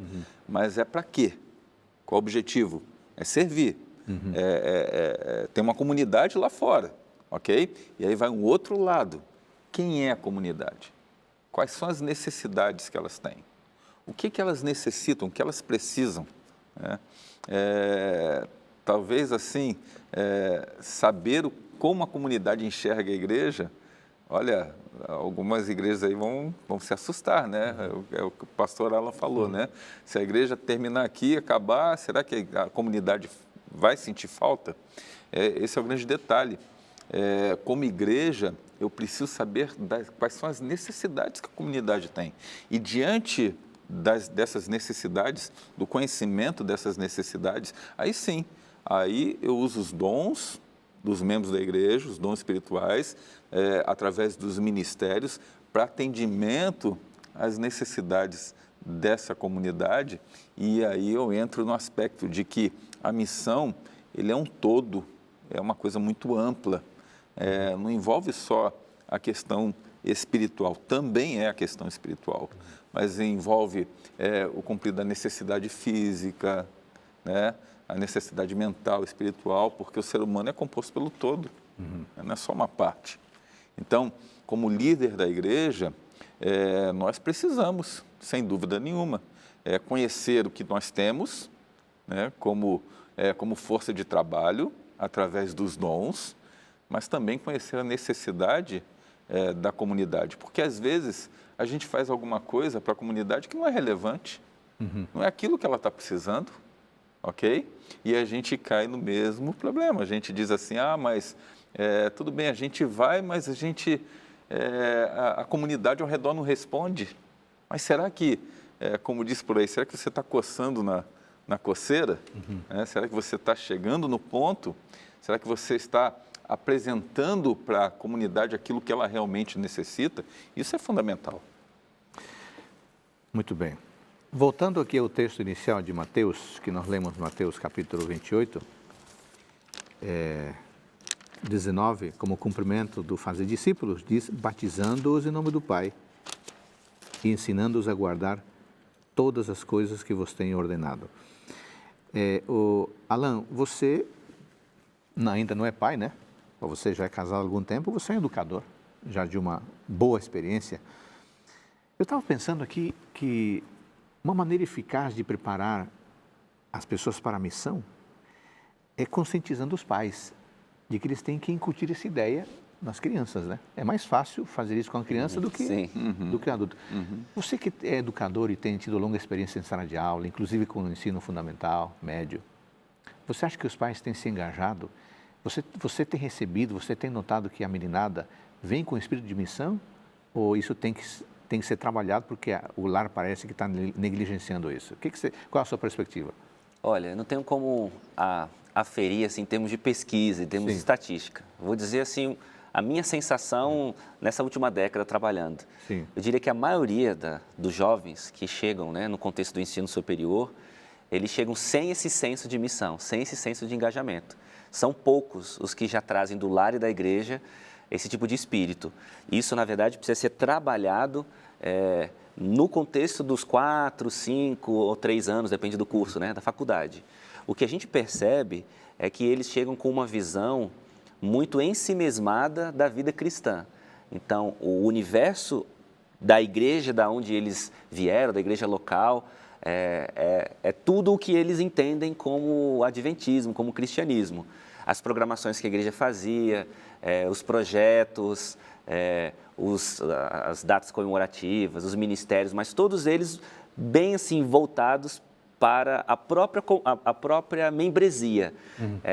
mas é para quê? Qual o objetivo? É servir. Tem uma comunidade lá fora, ok? E aí vai um outro lado. Quem é a comunidade? Quais são as necessidades que elas têm? O que elas necessitam, o que elas precisam? Talvez assim, saber como a comunidade enxerga a igreja. Olha, algumas igrejas aí vão se assustar, né? É o que o pastor Alan falou, né? Se a igreja terminar aqui, acabar, será que a comunidade vai sentir falta? Esse é o grande detalhe. Como igreja, eu preciso saber quais são as necessidades que a comunidade tem. E diante dessas necessidades, do conhecimento dessas necessidades, aí sim, aí eu uso os dons dos membros da igreja, os dons espirituais, através dos ministérios, para atendimento às necessidades dessa comunidade. E aí eu entro no aspecto de que a missão, ele é um todo, é uma coisa muito ampla. Não envolve só a questão espiritual, também é a questão espiritual, mas envolve o cumprir da necessidade física, né? A necessidade mental, espiritual, porque o ser humano é composto pelo todo, não é só uma parte. Então, como líder da igreja, nós precisamos, sem dúvida nenhuma, conhecer o que nós temos, né, como força de trabalho, através dos dons, mas também conhecer a necessidade da comunidade. Porque, às vezes, a gente faz alguma coisa para a comunidade que não é relevante, não é aquilo que ela está precisando, ok? E a gente cai no mesmo problema. A gente diz assim, mas tudo bem, a gente vai, mas a comunidade ao redor não responde. Mas será que, como diz por aí, será que você está coçando na coceira? Será que você está chegando no ponto? Será que você está apresentando para a comunidade aquilo que ela realmente necessita? Isso é fundamental. Muito bem. Voltando aqui ao texto inicial de Mateus, que nós lemos Mateus capítulo 28, 19, como cumprimento do fazer discípulos, diz, batizando-os em nome do Pai e ensinando-os a guardar todas as coisas que vos tenho ordenado. Alan, você ainda não é pai, né? Você já é casado há algum tempo, você é educador, já de uma boa experiência. Eu estava pensando aqui que uma maneira eficaz de preparar as pessoas para a missão é conscientizando os pais de que eles têm que incutir essa ideia nas crianças, né? É mais fácil fazer isso com a criança do que adulto. Você que é educador e tem tido longa experiência em sala de aula, inclusive com o ensino fundamental, médio, você acha que os pais têm se engajado? Você tem recebido, você tem notado que a meninada vem com o espírito de missão? Ou isso tem que ser trabalhado porque o lar parece que está negligenciando isso? Qual é a sua perspectiva? Olha, não tenho como aferir assim, em termos de pesquisa, em termos de estatística. Vou dizer assim, a minha sensação nessa última década trabalhando. Sim. Eu diria que a maioria dos jovens que chegam, né, no contexto do ensino superior, eles chegam sem esse senso de missão, sem esse senso de engajamento. São poucos os que já trazem do lar e da igreja esse tipo de espírito. Isso, na verdade, precisa ser trabalhado no contexto dos 4, 5 ou 3 anos, depende do curso, né, da faculdade. O que a gente percebe é que eles chegam com uma visão muito ensimesmada da vida cristã. Então, o universo da igreja da onde eles vieram, da igreja local, é tudo o que eles entendem como adventismo, como cristianismo. As programações que a igreja fazia, os projetos, as datas comemorativas, os ministérios, mas todos eles bem assim voltados para a própria membresia.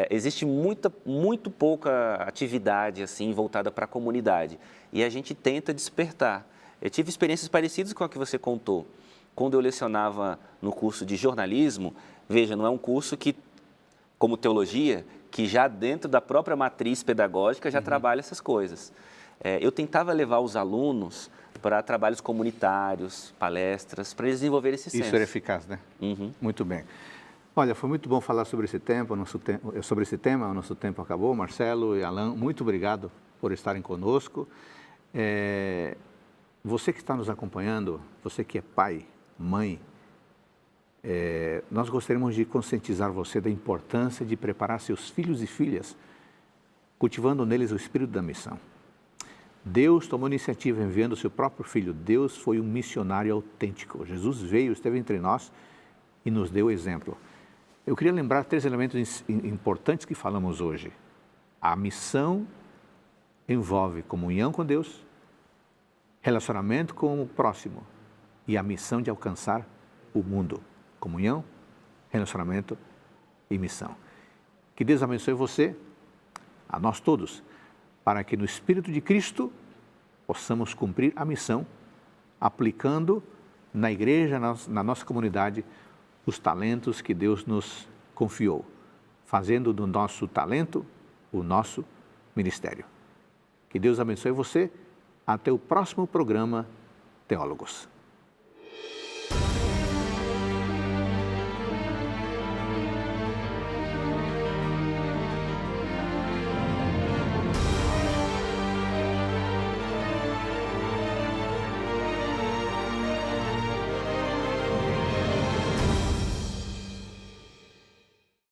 Existe muito pouca atividade assim voltada para a comunidade e a gente tenta despertar. Eu tive experiências parecidas com a que você contou. Quando eu lecionava no curso de jornalismo, veja, não é um curso que, como teologia, que já dentro da própria matriz pedagógica já trabalha essas coisas. Eu tentava levar os alunos para trabalhos comunitários, palestras, para eles desenvolverem esse senso. Isso era eficaz, né? Muito bem. Olha, foi muito bom falar sobre esse tema, o nosso tempo acabou. Marcelo e Alan, muito obrigado por estarem conosco. Você que está nos acompanhando, você que é pai, mãe, nós gostaríamos de conscientizar você da importância de preparar seus filhos e filhas, cultivando neles o espírito da missão. Deus tomou iniciativa enviando o seu próprio Filho. Deus foi um missionário autêntico. Jesus veio, esteve entre nós e nos deu exemplo. Eu queria lembrar 3 elementos importantes que falamos hoje. A missão envolve comunhão com Deus, relacionamento com o próximo e a missão de alcançar o mundo. Comunhão, relacionamento e missão. Que Deus abençoe você, a nós todos, para que no Espírito de Cristo possamos cumprir a missão, aplicando na igreja, na nossa comunidade, os talentos que Deus nos confiou, fazendo do nosso talento o nosso ministério. Que Deus abençoe você. Até o próximo programa Teólogos.